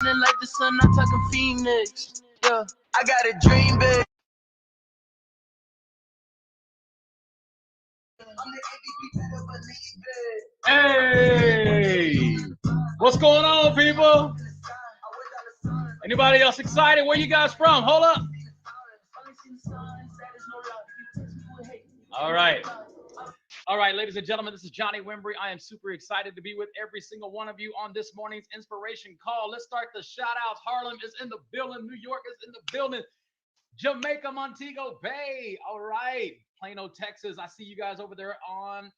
Like the sun, I'm talking Phoenix. Yeah, I got a dream, big. Hey, what's going on, people? Anybody else excited? Where you guys from? Hold up. All right. All right, ladies and gentlemen, this is Johnny Wimbrey. I am super excited to be with every single one of you on this morning's inspiration call. Let's start the shout outs. Harlem is in the building. New York is in the building. Jamaica, Montego Bay. All right. Plano, Texas. I see you guys over there on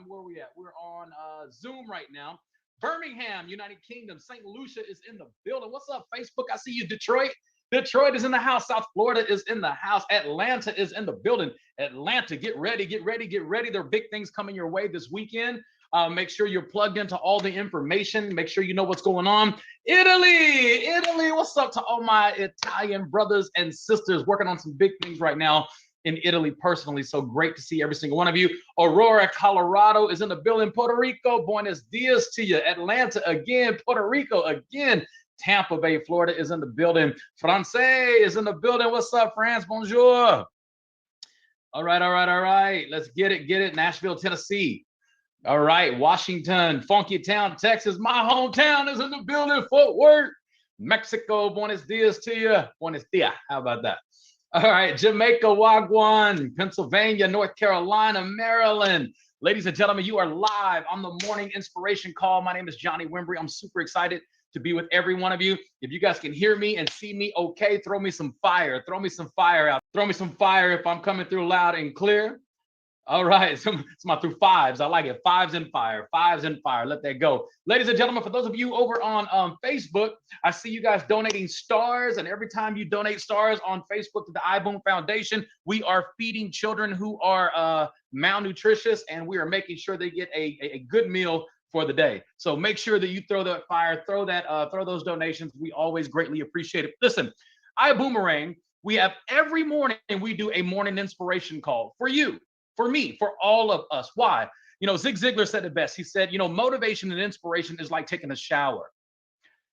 where are we at? We're on Zoom right now. Birmingham, United Kingdom. St. Lucia is in the building. What's up, Facebook? I see you, Detroit. Detroit is in the house. South Florida is in the house. Atlanta is in the building. Atlanta, get ready, get ready, get ready. There are big things coming your way this weekend. Make sure you're plugged into all the information. Make sure you know what's going on. Italy, what's up to all my Italian brothers and sisters working on some big things right now in Italy personally. So great to see every single one of you. Aurora, Colorado is in the building. Puerto Rico, buenos dias to you. Atlanta again, Puerto Rico again. Tampa Bay, Florida is in the building. Francais is in the building. What's up, France? Bonjour. All right. Let's get it. Nashville, Tennessee. All right. Washington, Funky Town, Texas. My hometown is in the building. Fort Worth, Mexico. Buenos dias to you. Buenos dias. How about that? All right. Jamaica, Wagwan, Pennsylvania, North Carolina, Maryland. Ladies and gentlemen, you are live on the morning inspiration call. My name is Johnny Wimbrey. I'm super excited to be with every one of you. If you guys can hear me and see me okay, throw me some fire. Throw me some fire out. Throw me some fire if I'm coming through loud and clear. All right, so my through fives. I like it. Fives and fire. Let that go. Ladies and gentlemen, for those of you over on Facebook, I see you guys donating stars. And every time you donate stars on Facebook to the iBoom Foundation, we are feeding children who are malnutritious, and we are making sure they get a good meal for the day. So make sure that you throw that fire, throw those donations. We always greatly appreciate it. Listen, iBoomerang, we have every morning we do a morning inspiration call for you, for me, for all of us. Why? Zig Ziglar said it best. He said, motivation and inspiration is like taking a shower.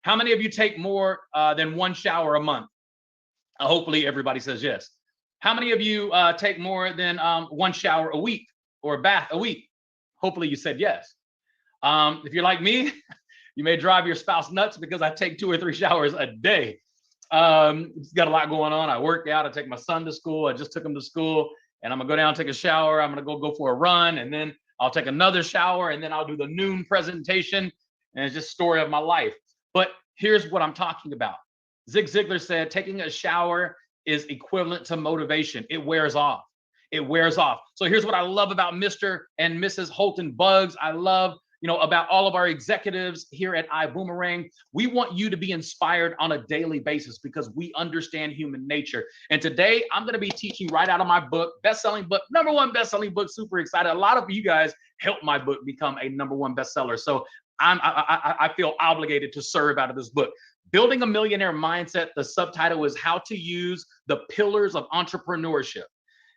How many of you take more than one shower a month? Hopefully everybody says yes. How many of you take more than one shower a week or a bath a week? Hopefully you said yes. If you're like me, you may drive your spouse nuts because I take 2 or 3 showers a day. It's got a lot going on. I work out. I take my son to school. I just took him to school, and I'm gonna go down, take a shower. I'm gonna go for a run, and then I'll take another shower, and then I'll do the noon presentation, and it's just story of my life. But here's what I'm talking about. Zig Ziglar said, taking a shower is equivalent to motivation. It wears off. So here's what I love about Mr. and Mrs. Holton Buggs. I love about all of our executives here at iBoomerang. We want you to be inspired on a daily basis because we understand human nature. And today I'm going to be teaching right out of my book, best-selling book, #1 best-selling book. Super excited. A lot of you guys helped my book become a #1 bestseller. So I feel obligated to serve out of this book. Building a Millionaire Mindset. The subtitle is How to Use the Pillars of Entrepreneurship.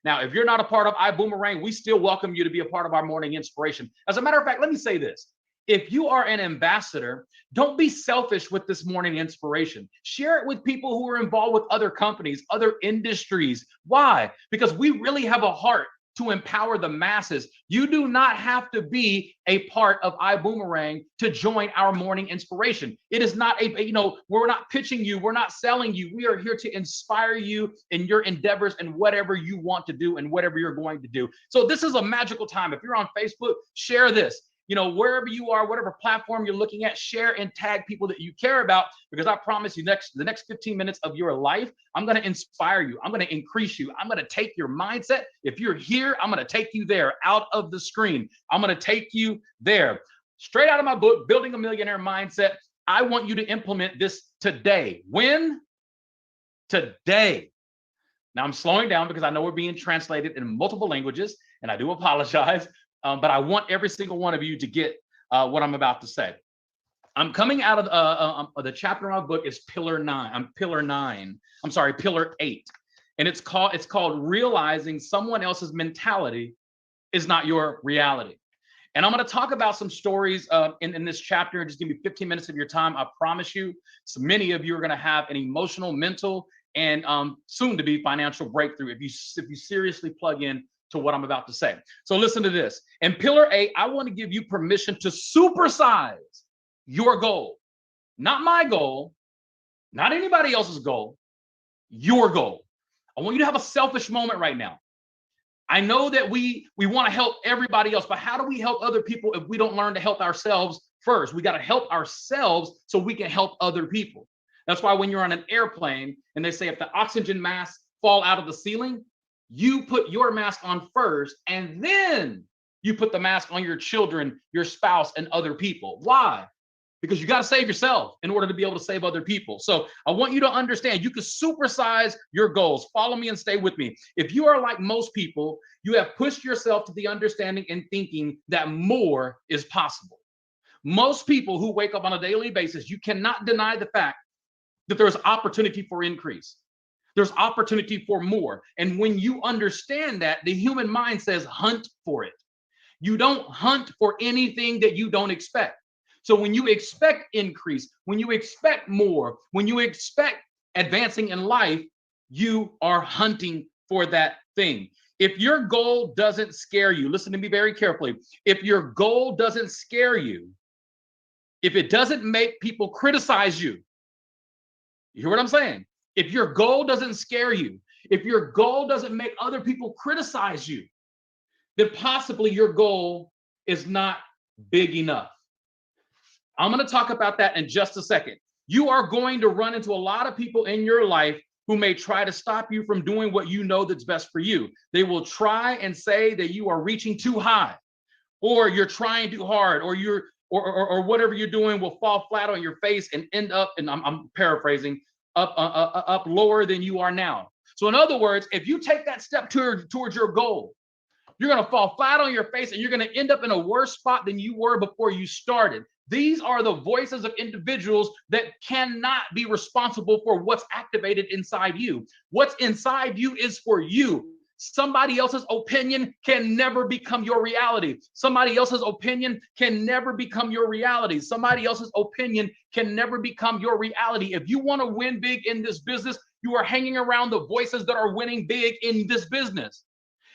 Now, if you're not a part of iBoomerang, we still welcome you to be a part of our morning inspiration. As a matter of fact, let me say this. If you are an ambassador, don't be selfish with this morning inspiration. Share it with people who are involved with other companies, other industries. Why? Because we really have a heart to empower the masses. You do not have to be a part of iBoomerang to join our morning inspiration. It is not we're not pitching you, we're not selling you. We are here to inspire you in your endeavors and whatever you want to do and whatever you're going to do. So this is a magical time. If you're on Facebook, share this. Wherever you are, whatever platform you're looking at, share and tag people that you care about, because I promise you the next 15 minutes of your life, I'm going to inspire you. I'm going to increase you. I'm going to take your mindset. If you're here, I'm going to take you there out of the screen. I'm going to take you there. Straight out of my book, Building a Millionaire Mindset. I want you to implement this today. When? Today. Now I'm slowing down because I know we're being translated in multiple languages, and I do apologize. But I want every single one of you to get what I'm about to say. I'm coming out of the chapter of my book is Pillar 8, and it's called Realizing Someone Else's Mentality is Not Your Reality. And I'm going to talk about some stories in this chapter. Just give me 15 minutes of your time. I promise you, so many of you are going to have an emotional, mental, and soon to be financial breakthrough if you seriously plug in to what I'm about to say. So listen to this. In Pillar A, I want to give you permission to supersize your goal. Not my goal, not anybody else's goal, your goal. I want you to have a selfish moment right now. I know that we want to help everybody else, but how do we help other people if we don't learn to help ourselves first? We got to help ourselves so we can help other people. That's why when you're on an airplane and they say if the oxygen masks fall out of the ceiling, you put your mask on first and then you put the mask on your children, your spouse, and other people. Why? Because you got to save yourself in order to be able to save other people. So I want you to understand you can supersize your goals. Follow me and stay with me. If you are like most people, you have pushed yourself to the understanding and thinking that more is possible. Most people who wake up on a daily basis, you cannot deny the fact that there's opportunity for increase. There's opportunity for more. And when you understand that, the human mind says hunt for it. You don't hunt for anything that you don't expect. So when you expect increase, when you expect more, when you expect advancing in life, you are hunting for that thing. If your goal doesn't scare you, listen to me very carefully. If your goal doesn't scare you, if it doesn't make people criticize you, you hear what I'm saying? If your goal doesn't scare you, if your goal doesn't make other people criticize you, then possibly your goal is not big enough. I'm going to talk about that in just a second. You are going to run into a lot of people in your life who may try to stop you from doing what you know that's best for you. They will try and say that you are reaching too high, or you're trying too hard, or or whatever you're doing will fall flat on your face and end up, and I'm paraphrasing, up lower than you are now. So in other words, if you take that step towards your goal, you're going to fall flat on your face and you're going to end up in a worse spot than you were before you started. These are the voices of individuals that cannot be responsible for what's activated inside you. What's inside you is for you. Somebody else's opinion can never become your reality. Somebody else's opinion can never become your reality. Somebody else's opinion can never become your reality. If you want to win big in this business, you are hanging around the voices that are winning big in this business.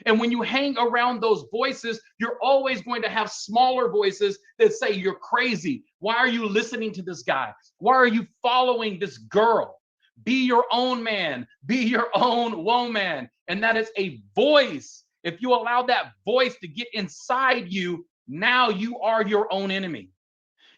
And when you hang around those voices, you're always going to have smaller voices that say you're crazy. Why are you listening to this guy? Why are you following this girl? Be your own man. Be your own woman. And that is a voice. If you allow that voice to get inside you, now you are your own enemy.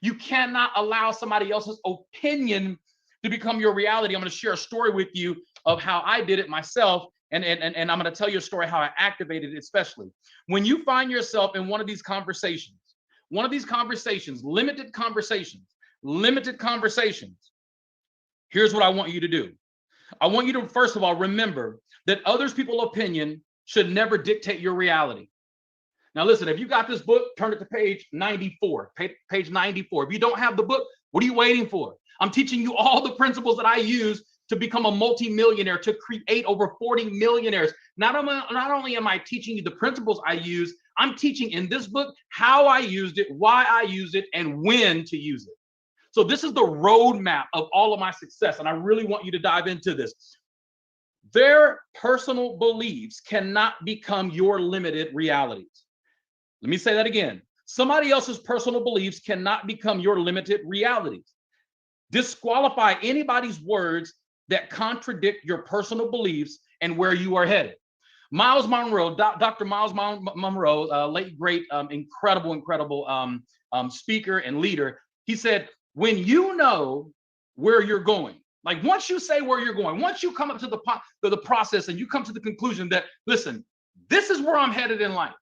You cannot allow somebody else's opinion to become your reality. I'm going to share a story with you of how I did it myself. And I'm going to tell you a story how I activated it, especially when you find yourself in one of these conversations, limited conversations. Here's what I want you to do. I want you to, first of all, remember that others people's opinion should never dictate your reality. Now, listen, if you got this book, turn it to page 94, page 94. If you don't have the book, what are you waiting for? I'm teaching you all the principles that I use to become a multimillionaire, to create over 40 millionaires. Not only am I teaching you the principles I use, I'm teaching in this book how I used it, why I used it, and when to use it. So this is the roadmap of all of my success, and I really want you to dive into this. Their personal beliefs cannot become your limited realities. Let me say that again. Somebody else's personal beliefs cannot become your limited realities. Disqualify anybody's words that contradict your personal beliefs and where you are headed. Miles Monroe, Dr. Miles Monroe, late great, incredible speaker and leader. He said, when you know where you're going, like once you say where you're going, once you come up to the process and you come to the conclusion that, listen, this is where I'm headed in life.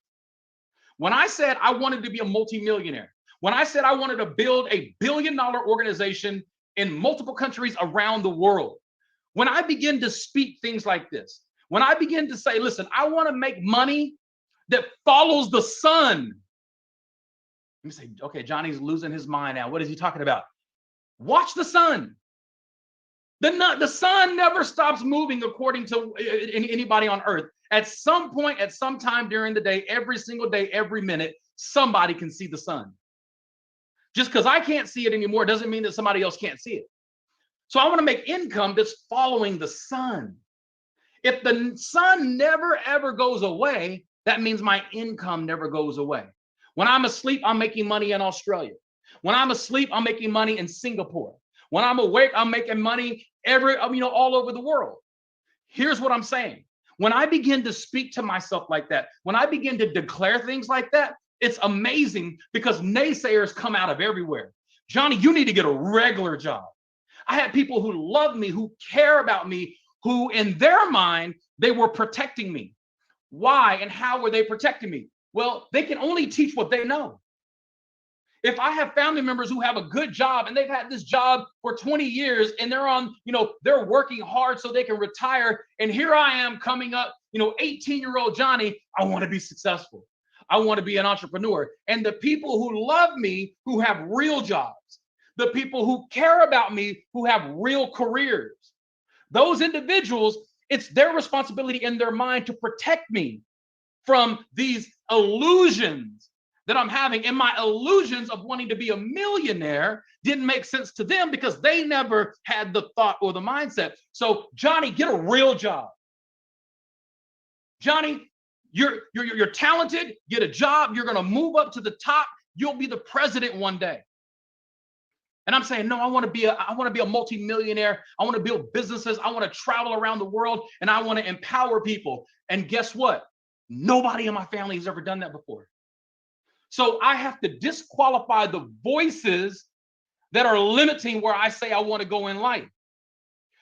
When I said I wanted to be a multimillionaire, when I said I wanted to build a billion-dollar organization in multiple countries around the world, when I begin to speak things like this, when I begin to say, listen, I want to make money that follows the sun. Let me say, okay, Johnny's losing his mind now. What is he talking about? Watch the sun. The sun never stops moving according to anybody on earth. At some point, at some time during the day, every single day, every minute, somebody can see the sun. Just because I can't see it anymore doesn't mean that somebody else can't see it. So I want to make income that's following the sun. If the sun never ever goes away, that means my income never goes away. When I'm asleep, I'm making money in Australia. When I'm asleep, I'm making money in Singapore. When I'm awake, I'm making money all over the world. Here's what I'm saying. When I begin to speak to myself like that, when I begin to declare things like that, it's amazing because naysayers come out of everywhere. Johnny, you need to get a regular job. I had people who love me, who care about me, who in their mind, they were protecting me. Why and how were they protecting me? Well, they can only teach what they know. If I have family members who have a good job and they've had this job for 20 years and they're working hard so they can retire. And here I am coming up, 18-year-old Johnny, I want to be successful. I want to be an entrepreneur. And the people who love me, who have real jobs, the people who care about me, who have real careers, those individuals, it's their responsibility in their mind to protect me from these illusions that I'm having. And my illusions of wanting to be a millionaire didn't make sense to them because they never had the thought or the mindset. So Johnny, get a real job. Johnny, you're talented, get a job, you're gonna move up to the top, you'll be the president one day. And I'm saying, no, I want to be a multimillionaire. I want to build businesses. I want to travel around the world and I want to empower people. And guess what? Nobody in my family has ever done that before. So I have to disqualify the voices that are limiting where I say I want to go in life.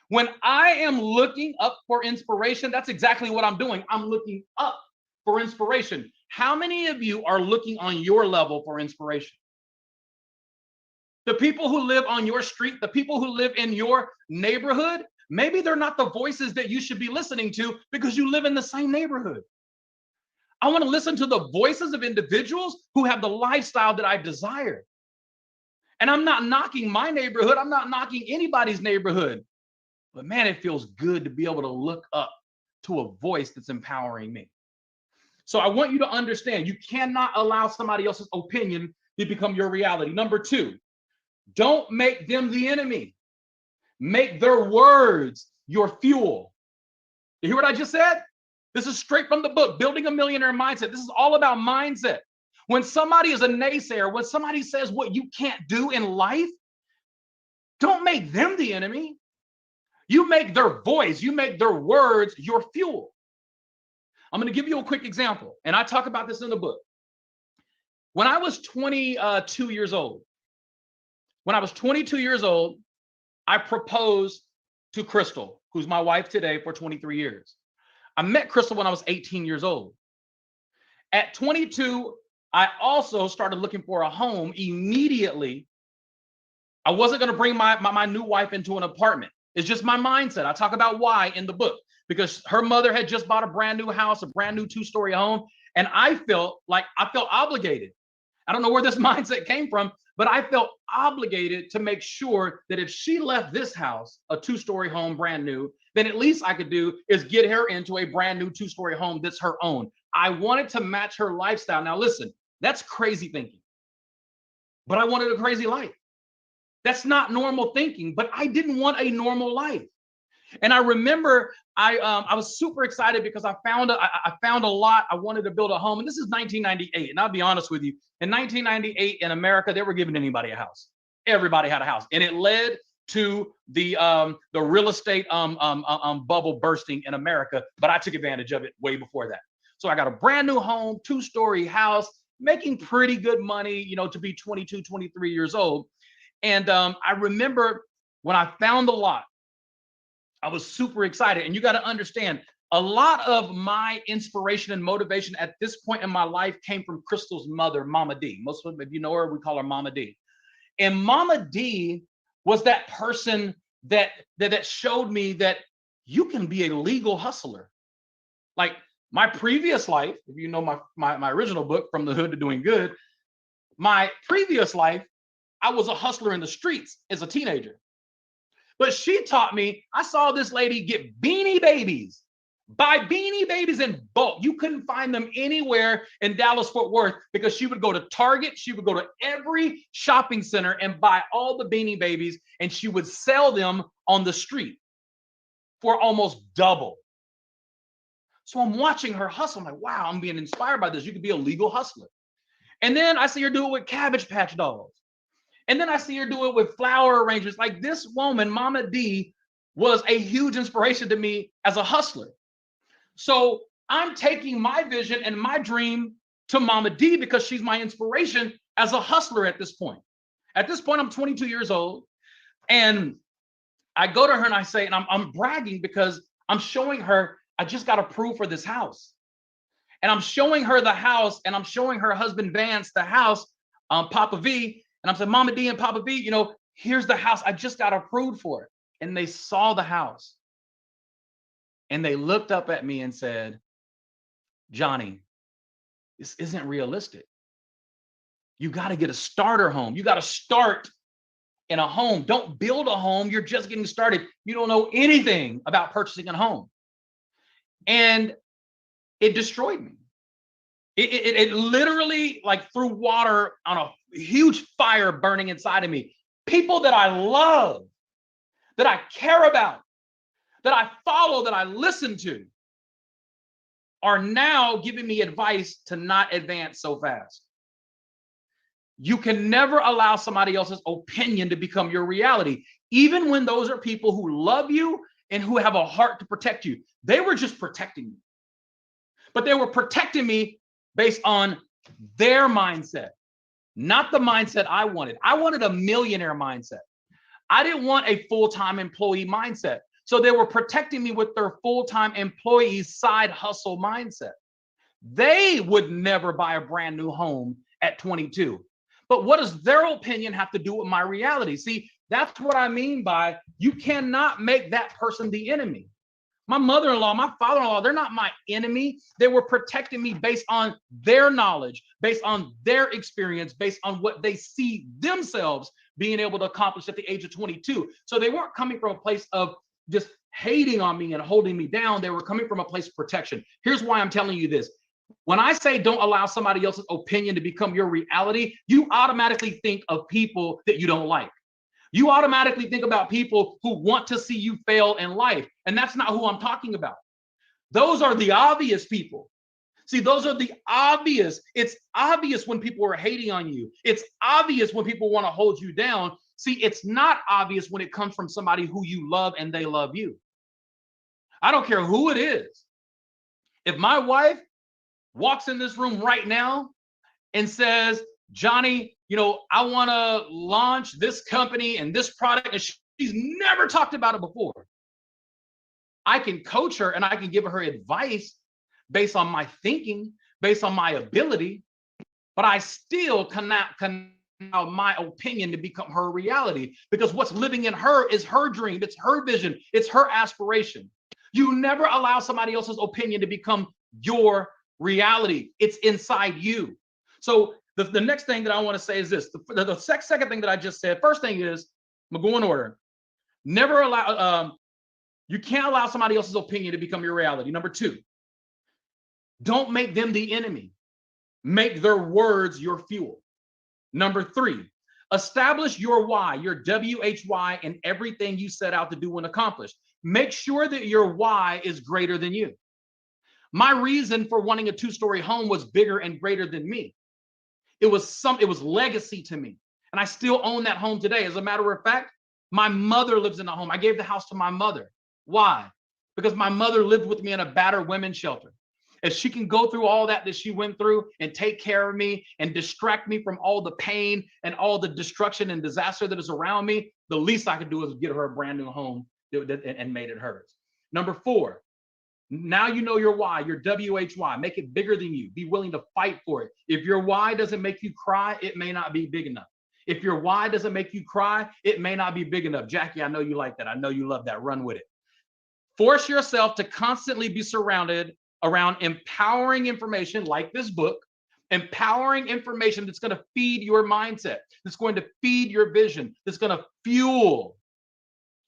When I am looking up for inspiration, that's exactly what I'm doing. I'm looking up for inspiration. How many of you are looking on your level for inspiration? The people who live on your street, the people who live in your neighborhood, maybe they're not the voices that you should be listening to because you live in the same neighborhood. I want to listen to the voices of individuals who have the lifestyle that I desire. And I'm not knocking my neighborhood. I'm not knocking anybody's neighborhood. But man, it feels good to be able to look up to a voice that's empowering me. So I want you to understand, you cannot allow somebody else's opinion to become your reality. Number two, don't make them the enemy. Make their words your fuel. You hear what I just said? This is straight from the book, Building a Millionaire Mindset. This is all about mindset. When somebody is a naysayer, when somebody says what you can't do in life, don't make them the enemy. You make their voice, you make their words your fuel. I'm going to give you a quick example, and I talk about this in the book. When I was 22 years old, I proposed to Crystal, who's my wife today for 23 years. I met Crystal when I was 18 years old. At 22, I also started looking for a home immediately. I wasn't going to bring my new wife into an apartment. It's just my mindset. I talk about why in the book, because her mother had just bought a brand new house, a brand new 2-story home. And I felt obligated. I don't know where this mindset came from, but I felt obligated to make sure that if she left this house, a 2-story home, brand new, then at least I could do is get her into a brand new 2-story home that's her own. I wanted to match her lifestyle. Now, listen, that's crazy thinking, but I wanted a crazy life. That's not normal thinking, but I didn't want a normal life. And I remember I was super excited because I found a lot. I wanted to build a home. And this is 1998. And I'll be honest with you, in 1998 in America, they were giving anybody a house. Everybody had a house. And it led to the real estate bubble bursting in America. But I took advantage of it way before that. So I got a brand new home, 2-story house, making pretty good money, to be 22, 23 years old. And I remember when I found the lot, I was super excited. And you got to understand, a lot of my inspiration and motivation at this point in my life came from Crystal's mother, Mama D. Most of them, if you know her, we call her Mama D. And Mama D was that person that showed me that you can be a legal hustler. Like my previous life, if you know my original book, From the Hood to Doing Good, my previous life, I was a hustler in the streets as a teenager. But she taught me, I saw this lady get Beanie Babies Buy Beanie Babies in bulk. You couldn't find them anywhere in Dallas-Fort Worth because she would go to Target. She would go to every shopping center and buy all the Beanie Babies, and she would sell them on the street for almost double. So I'm watching her hustle. I'm like, wow, I'm being inspired by this. You could be a legal hustler. And then I see her do it with Cabbage Patch dolls. And then I see her do it with flower arrangements. Like, this woman, Mama D, was a huge inspiration to me as a hustler. So I'm taking my vision and my dream to Mama D because she's my inspiration as a hustler at this point. At this point, I'm 22 years old. And I go to her and I say, and I'm bragging because I'm showing her, I just got approved for this house. And I'm showing her the house, and I'm showing her husband Vance the house, Papa V. And I'm saying, Mama D and Papa V, you know, here's the house. I just got approved for it. And they saw the house. And they looked up at me and said, Johnny, this isn't realistic. You got to get a starter home. You got to start in a home. Don't build a home. You're just getting started. You don't know anything about purchasing a home. And it destroyed me. It literally, like, threw water on a huge fire burning inside of me. People that I love, that I care about, that I follow, that I listen to, are now giving me advice to not advance so fast. You can never allow somebody else's opinion to become your reality, even when those are people who love you and who have a heart to protect you. They were just protecting me, but they were protecting me based on their mindset, not the mindset I wanted. I wanted a millionaire mindset. I didn't want a full-time employee mindset. So they were protecting me with their full-time employees side hustle mindset. They would never buy a brand new home at 22. But what does their opinion have to do with my reality? See, that's what I mean by you cannot make that person the enemy. My mother-in-law, my father-in-law, they're not my enemy. They were protecting me based on their knowledge, based on their experience, based on what they see themselves being able to accomplish at the age of 22. So they weren't coming from a place of just hating on me and holding me down. They were coming from a place of protection. Here's why I'm telling you this. When I say don't allow somebody else's opinion to become your reality, you automatically think of people that you don't like. You automatically think about people who want to see you fail in life. And that's not who I'm talking about. Those are the obvious people. See, those are the obvious. It's obvious when people are hating on you. It's obvious when people want to hold you down. See, it's not obvious when it comes from somebody who you love and they love you. I don't care who it is. If my wife walks in this room right now and says, Johnny, you know, I want to launch this company and this product, and she's never talked about it before, I can coach her and I can give her advice based on my thinking, based on my ability, but I still cannot allow my opinion to become her reality, because what's living in her is her dream, it's her vision, it's her aspiration. You never allow somebody else's opinion to become your reality. It's inside you. So the next thing that I want to say is this. The second thing that I just said, first thing is, I'm going to go in order. Never allow, you can't allow somebody else's opinion to become your reality. Number two, don't make them the enemy. Make their words your fuel. Number three, establish your why, your WHY, in everything you set out to do and accomplish. Make sure that your why is greater than you. My reason for wanting a two-story home was bigger and greater than me. It was legacy to me. And I still own that home today. As a matter of fact, my mother lives in the home. I gave the house to my mother. Why? Because my mother lived with me in a battered women's shelter. If she can go through all that she went through and take care of me and distract me from all the pain and all the destruction and disaster that is around me, the least I could do is get her a brand new home and made it hers. Number four, now you know your why, your WHY. Make it bigger than you. Be willing to fight for it. If your why doesn't make you cry, it may not be big enough. If your why doesn't make you cry, it may not be big enough. Jackie, I know you like that. I know you love that. Run with it. Force yourself to constantly be surrounded around empowering information like this book, empowering information that's going to feed your mindset, that's going to feed your vision, that's going to fuel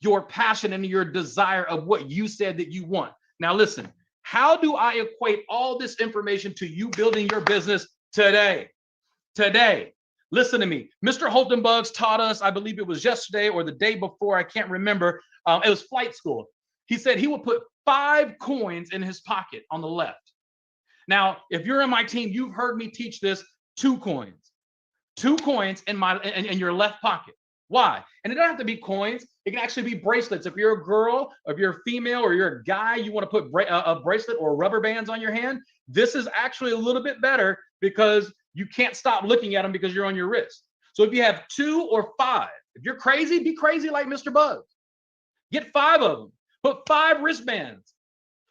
your passion and your desire of what you said that you want. Now, listen, How do I equate all this information to you building your business today? Today, listen to me. Mr. Holton Bugs taught us, I believe it was yesterday or the day before, I can't remember. It was flight school. He said he would put 5 coins in his pocket on the left. Now, if you're in my team, you've heard me teach this, 2 coins. 2 coins in your left pocket. Why? And it doesn't have to be coins. It can actually be bracelets. If you're a girl, if you're a female, or you're a guy, you want to put a bracelet or rubber bands on your hand. This is actually a little bit better because you can't stop looking at them because you're on your wrist. So if you have 2 or 5, if you're crazy, be crazy like Mr. Bugs. Get 5 of them. Put 5 wristbands,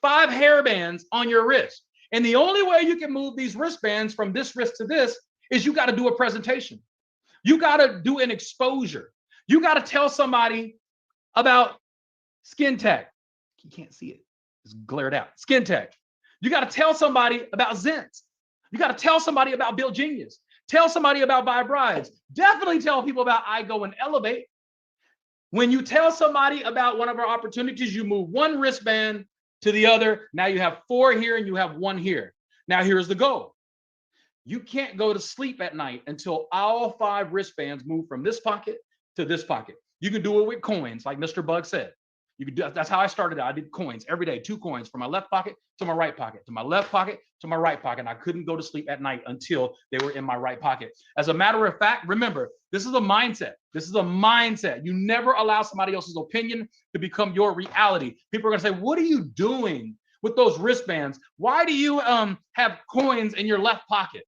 5 hairbands on your wrist. And the only way you can move these wristbands from this wrist to this is you got to do a presentation. You got to do an exposure. You got to tell somebody about Skin Tech. You can't see it. It's glared out. Skin Tech. You got to tell somebody about Zents. You got to tell somebody about Build Genius. Tell somebody about Buy Brides. Definitely tell people about I Go and Elevate. When you tell somebody about one of our opportunities, you move one wristband to the other. Now you have 4 here and you have 1 here. Now here's the goal. You can't go to sleep at night until all 5 wristbands move from this pocket to this pocket. You can do it with coins, like Mr. Bug said. You can do, that's how I started out. I did coins every day, 2 coins from my left pocket to my right pocket, to my left pocket to my right pocket. And I couldn't go to sleep at night until they were in my right pocket. As a matter of fact, remember, this is a mindset. This is a mindset. You never allow somebody else's opinion to become your reality. People are going to say, what are you doing with those wristbands? Why do you have coins in your left pocket?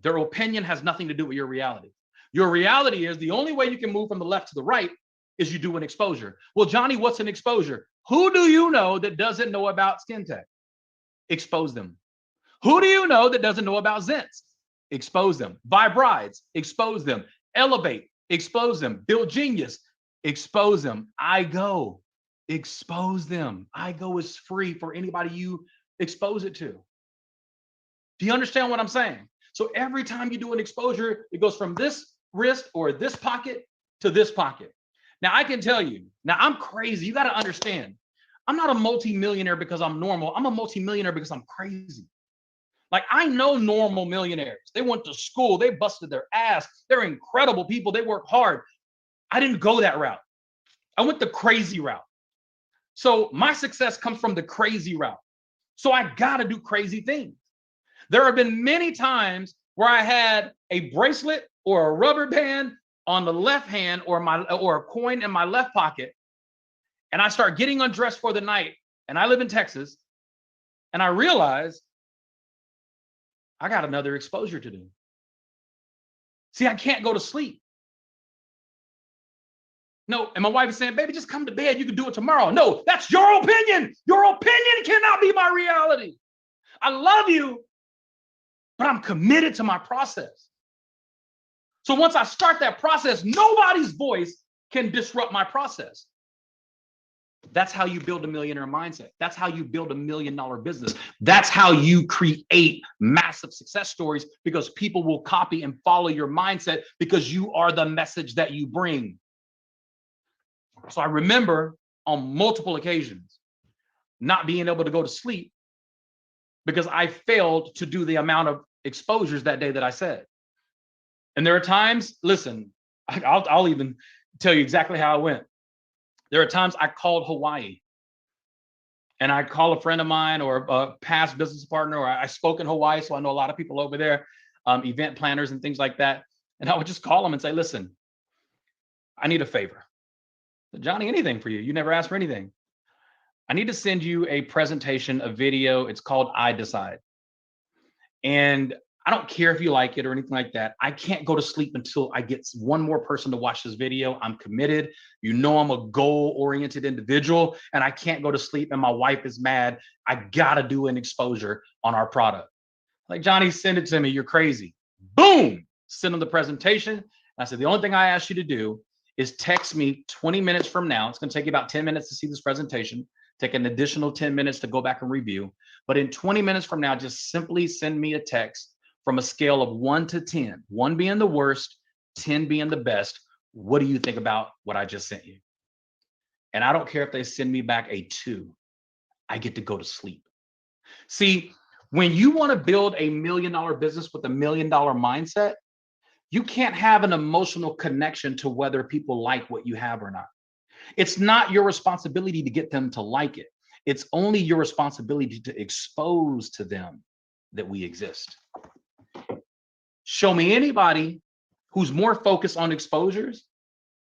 Their opinion has nothing to do with your reality. Your reality is the only way you can move from the left to the right is you do an exposure. Well, Johnny, what's an exposure? Who do you know that doesn't know about Skin Tech? Expose them. Who do you know that doesn't know about Zents? Expose them. Buy Brides, expose them. Elevate, expose them. Build Genius, expose them. I Go, expose them. I Go is free for anybody you expose it to. Do you understand what I'm saying? So every time you do an exposure, it goes from this wrist or this pocket to this pocket. Now I can tell you, now I'm crazy. You got to understand, I'm not a multimillionaire because I'm normal. I'm a multimillionaire because I'm crazy. Like I know normal millionaires. They went to school. They busted their ass. They're incredible people. They work hard. I didn't go that route. I went the crazy route. So my success comes from the crazy route. So I got to do crazy things. There have been many times where I had a bracelet or a rubber band on the left hand or a coin in my left pocket, and I start getting undressed for the night, and I live in Texas, and I realize I got another exposure to do. See, I can't go to sleep. No, and my wife is saying, baby, just come to bed. You can do it tomorrow. No, that's your opinion. Your opinion cannot be my reality. I love you, but I'm committed to my process. So once I start that process, nobody's voice can disrupt my process. That's how you build a millionaire mindset. That's how you build $1 million business. That's how you create massive success stories, because people will copy and follow your mindset because you are the message that you bring. So I remember on multiple occasions not being able to go to sleep because I failed to do the amount of exposures that day that I said. And there are times, listen, I'll even tell you exactly how it went. There are times I called Hawaii and I call a friend of mine or a past business partner, or I spoke in Hawaii, so I know a lot of people over there, event planners and things like that. And I would just call them and say, listen, I need a favor. Johnny, anything for you. You never asked for anything. I need to send you a presentation, a video. It's called I Decide. And I don't care if you like it or anything like that. I can't go to sleep until I get one more person to watch this video. I'm committed. You know, I'm a goal-oriented individual, and I can't go to sleep. And my wife is mad. I got to do an exposure on our product. Like, Johnny, send it to me. You're crazy. Boom. Send them the presentation. And I said, the only thing I asked you to do is text me 20 minutes from now. It's going to take you about 10 minutes to see this presentation. Take an additional 10 minutes to go back and review. But in 20 minutes from now, just simply send me a text from a scale of 1 to 10, 1 being the worst, 10 being the best. What do you think about what I just sent you? And I don't care if they send me back a 2. I get to go to sleep. See, when you want to build a $1 million business with a $1 million mindset, you can't have an emotional connection to whether people like what you have or not. It's not your responsibility to get them to like it. It's only your responsibility to expose to them that we exist. Show me anybody who's more focused on exposures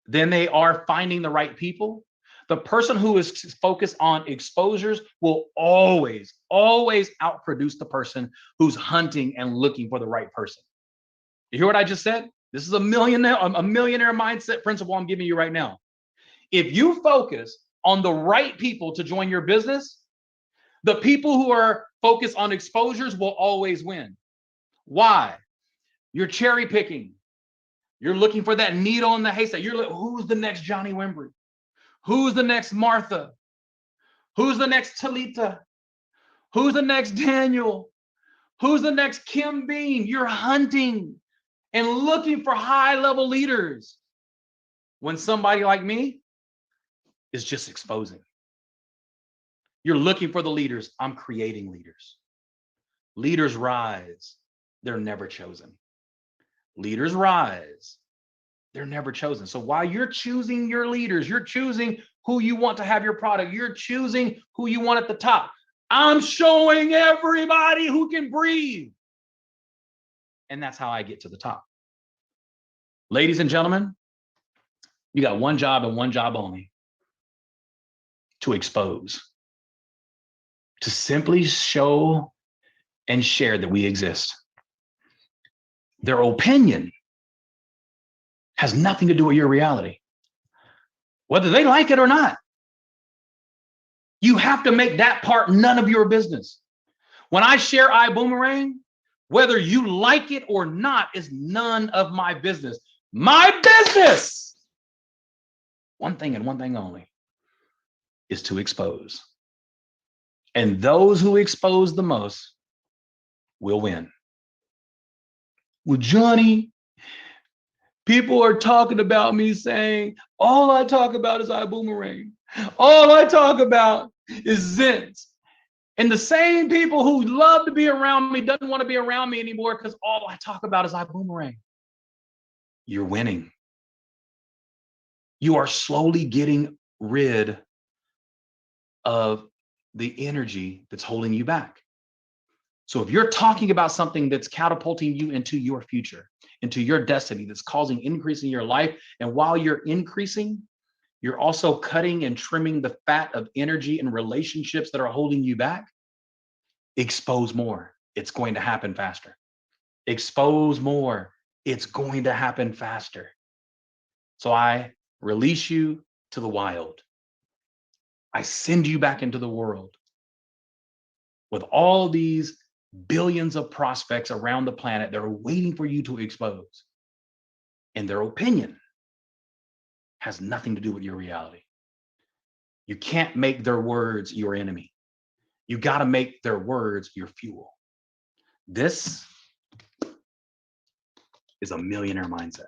than they are finding the right people. The person who is focused on exposures will always, always outproduce the person who's hunting and looking for the right person. You hear what I just said? This is a millionaire mindset principle I'm giving you right now. If you focus on the right people to join your business, the people who are focused on exposures will always win. Why? You're cherry picking. You're looking for that needle in the haystack. You're like, who's the next Johnny Wimbrey? Who's the next Martha? Who's the next Talita? Who's the next Daniel? Who's the next Kim Bean? You're hunting and looking for high-level leaders when somebody like me is just exposing. You're looking for the leaders. I'm creating leaders. Leaders rise. They're never chosen. Leaders rise. They're never chosen. So while you're choosing your leaders, you're choosing who you want to have your product, you're choosing who you want at the top. I'm showing everybody who can breathe. And that's how I get to the top. Ladies and gentlemen, you got one job and one job only: to expose, to simply show and share that we exist. Their opinion has nothing to do with your reality, whether they like it or not. You have to make that part none of your business. When I share iBoomerang, whether you like it or not is none of my business. My business, one thing and one thing only, is to expose. And those who expose the most will win. Well, Johnny, people are talking about me saying, all I talk about is iBoomerang. All I talk about is Zins. And the same people who love to be around me doesn't want to be around me anymore because all I talk about is iBoomerang. You're winning. You are slowly getting rid of the energy that's holding you back. So if you're talking about something that's catapulting you into your future, into your destiny, that's causing increase in your life, and while you're increasing, you're also cutting and trimming the fat of energy and relationships that are holding you back, expose more. It's going to happen faster. Expose more. It's going to happen faster. So I release you to the wild. I send you back into the world with all these billions of prospects around the planet that are waiting for you to expose. And their opinion has nothing to do with your reality. You can't make their words your enemy. You got to make their words your fuel. This is a millionaire mindset.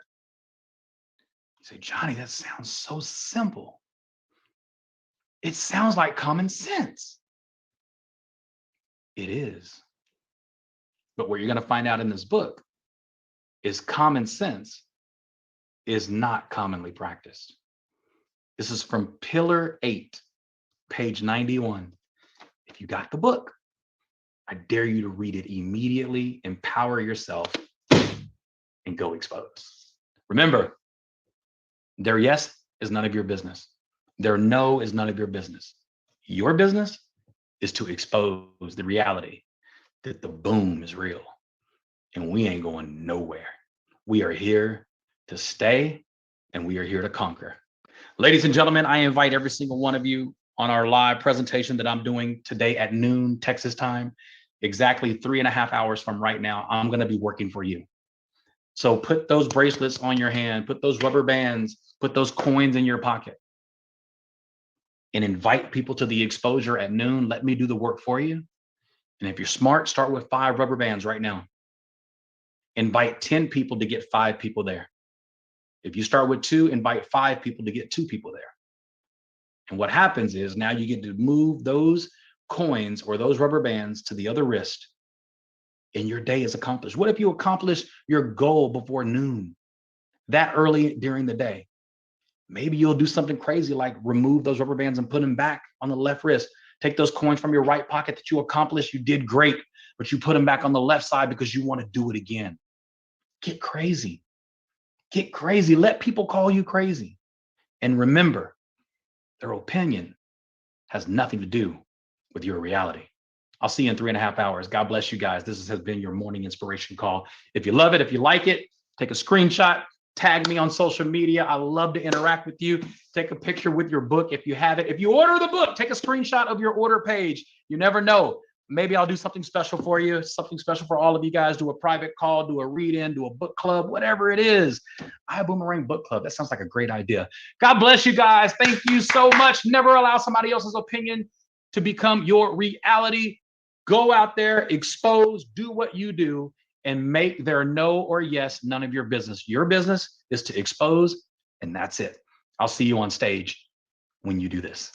You say, Johnny, that sounds so simple. It sounds like common sense. It is. But what you're going to find out in this book is common sense is not commonly practiced. This is from Pillar 8, page 91. If you got the book, I dare you to read it immediately, empower yourself, and go expose. Remember, their yes is none of your business. Their no is none of your business. Your business is to expose the reality that the boom is real and we ain't going nowhere. We are here to stay and we are here to conquer. Ladies and gentlemen, I invite every single one of you on our live presentation that I'm doing today at noon Texas time, exactly 3.5 hours from right now. I'm going to be working for you. So put those bracelets on your hand, put those rubber bands, put those coins in your pocket, and invite people to the exposure at noon. Let me do the work for you. And if you're smart, start with 5 rubber bands right now. Invite 10 people to get 5 people there. If you start with 2, invite 5 people to get 2 people there. And what happens is now you get to move those coins or those rubber bands to the other wrist, and your day is accomplished. What if you accomplish your goal before noon, that early during the day? Maybe you'll do something crazy like remove those rubber bands and put them back on the left wrist. Take those coins from your right pocket that you accomplished. You did great, but you put them back on the left side because you want to do it again. Get crazy. Get crazy. Let people call you crazy. And remember, their opinion has nothing to do with your reality. I'll see you in 3.5 hours. God bless you guys. This has been your morning inspiration call. If you love it, if you like it, take a screenshot, tag me on social media. I love to interact with you. Take a picture with your book if you have it. If you order the book, take a screenshot of your order page. You never know. Maybe I'll do something special for you, something special for all of you guys. Do a private call, do a read-in, do a book club, whatever it is. iBoomerang Book Club. That sounds like a great idea. God bless you guys. Thank you so much. Never allow somebody else's opinion to become your reality. Go out there, expose, do what you do, and make their no or yes none of your business. Your business is to expose, and that's it. I'll see you on stage when you do this.